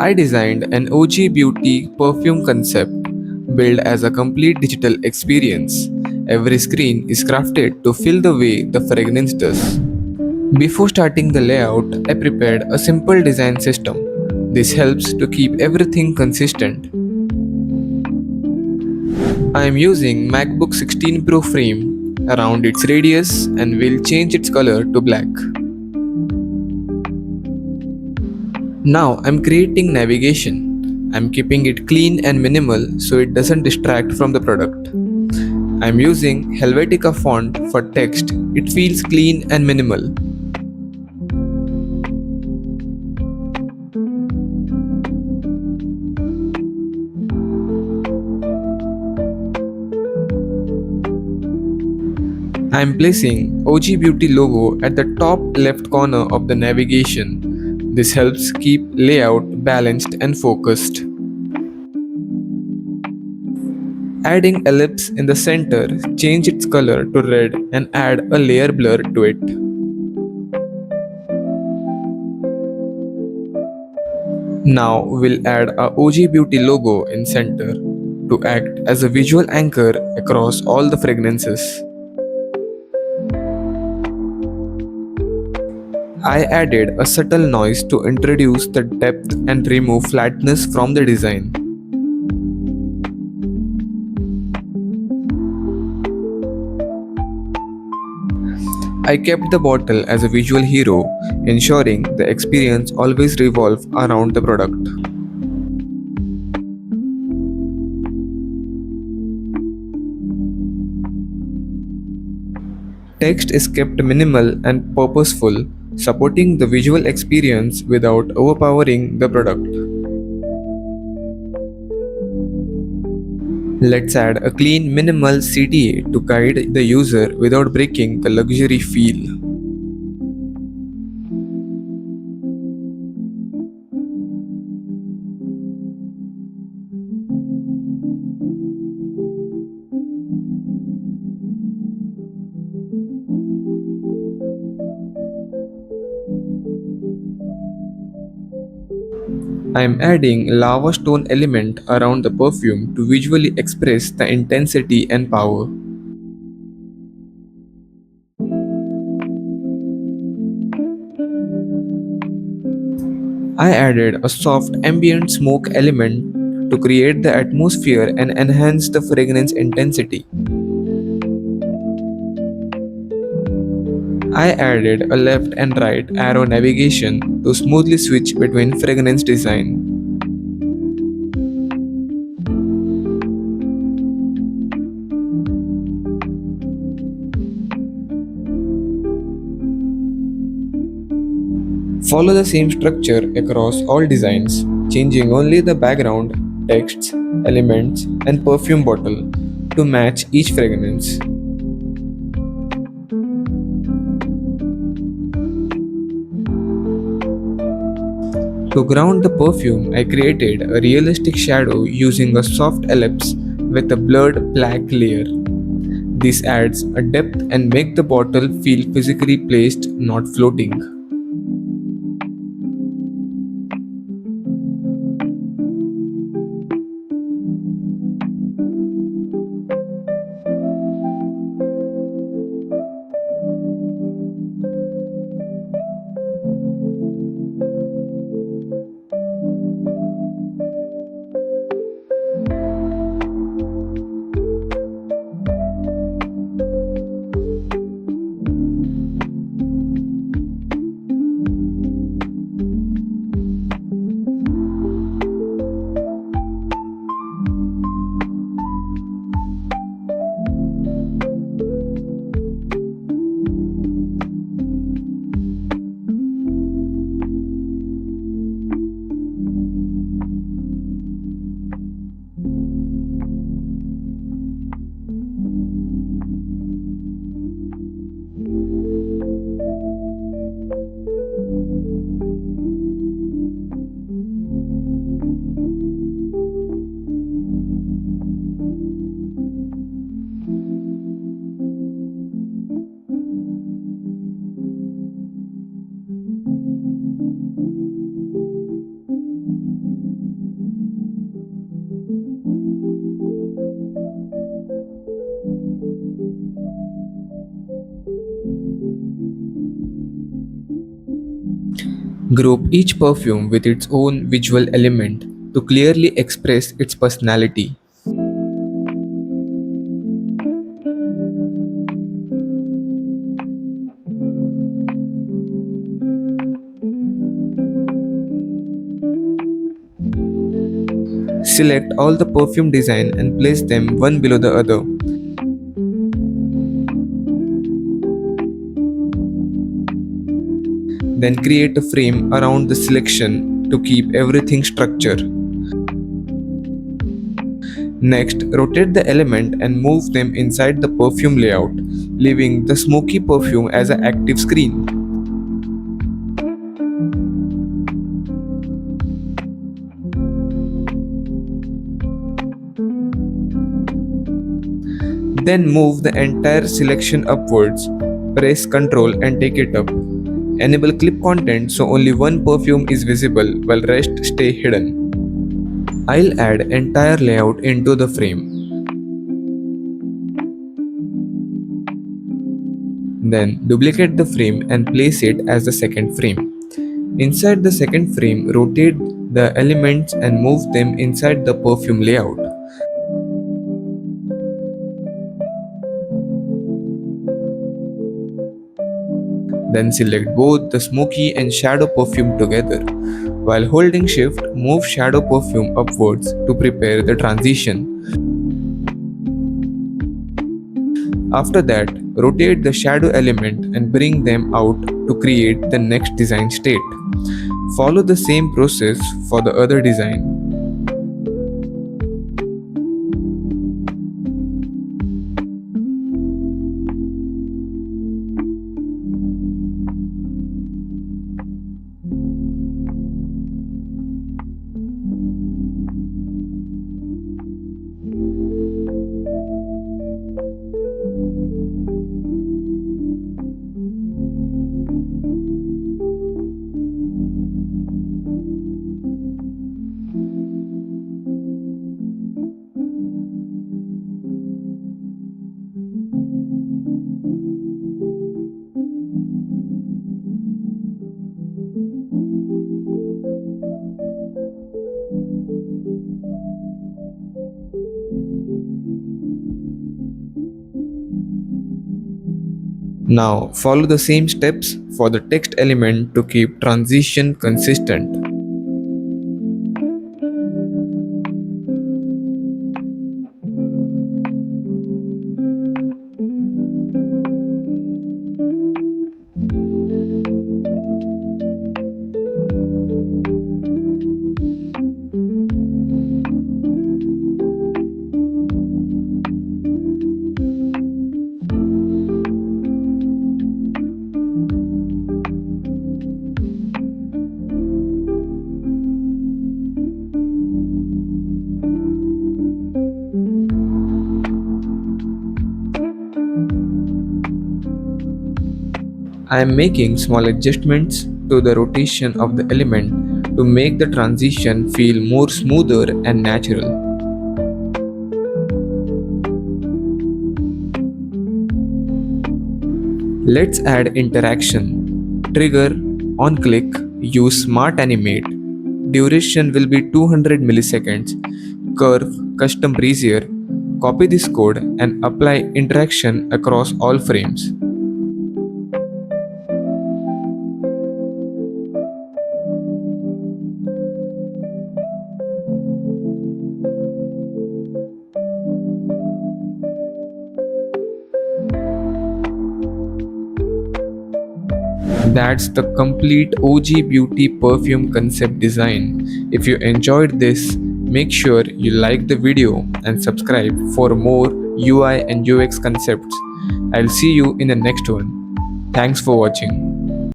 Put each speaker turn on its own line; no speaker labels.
I designed an OG beauty perfume concept built as a complete digital experience. Every screen is crafted to feel the way the fragrance does. Before starting the layout, I prepared a simple design system. This helps to keep everything consistent. I am using MacBook 16 Pro frame around its radius and will change its color to black. Now I'm creating navigation. I'm keeping it clean and minimal so it doesn't distract from the product. I'm using Helvetica font for text. It feels clean and minimal. I'm placing OG Beauty logo at the top left corner of the navigation. This helps keep layout balanced and focused. Adding ellipse in the center, change its color to red and add a layer blur to it. Now we'll add a OG Beauty logo in center to act as a visual anchor across all the fragrances. I added a subtle noise to introduce the depth and remove flatness from the design. I kept the bottle as a visual hero, ensuring the experience always revolves around the product. Text is kept minimal and purposeful, supporting the visual experience without overpowering the product. Let's add a clean minimal CTA to guide the user without breaking the luxury feel. I am adding lava stone element around the perfume to visually express the intensity and power. I added a soft ambient smoke element to create the atmosphere and enhance the fragrance intensity. I added a left and right arrow navigation to smoothly switch between fragrance design. Follow the same structure across all designs, changing only the background, texts, elements, and perfume bottle to match each fragrance. To ground the perfume, I created a realistic shadow using a soft ellipse with a blurred black layer. This adds a depth and make the bottle feel physically placed, not floating. Group each perfume with its own visual element to clearly express its personality. Select all the perfume design and place them one below the other. Then create a frame around the selection to keep everything structured. Next, rotate the element and move them inside the perfume layout, leaving the smoky perfume as an active screen. Then move the entire selection upwards, press Ctrl and take it up. Enable clip content so only one perfume is visible while rest stay hidden. I'll add entire layout into the frame. Then duplicate the frame and place it as the second frame. Inside the second frame, rotate the elements and move them inside the perfume layout. Then select both the smoky and shadow perfume together. While holding shift, move shadow perfume upwards to prepare the transition. After that, rotate the shadow element and bring them out to create the next design state. Follow the same process for the other design. Now follow the same steps for the text element to keep transition consistent. I am making small adjustments to the rotation of the element to make the transition feel more smoother and natural. Let's add interaction. Trigger, on click, use Smart Animate. Duration will be 200 milliseconds. Curve, custom brazier. Copy this code and apply interaction across all frames. That's the complete OG Beauty perfume concept design. If you enjoyed this, make sure you like the video and subscribe for more UI and UX concepts. I'll see you in the next one. Thanks for watching.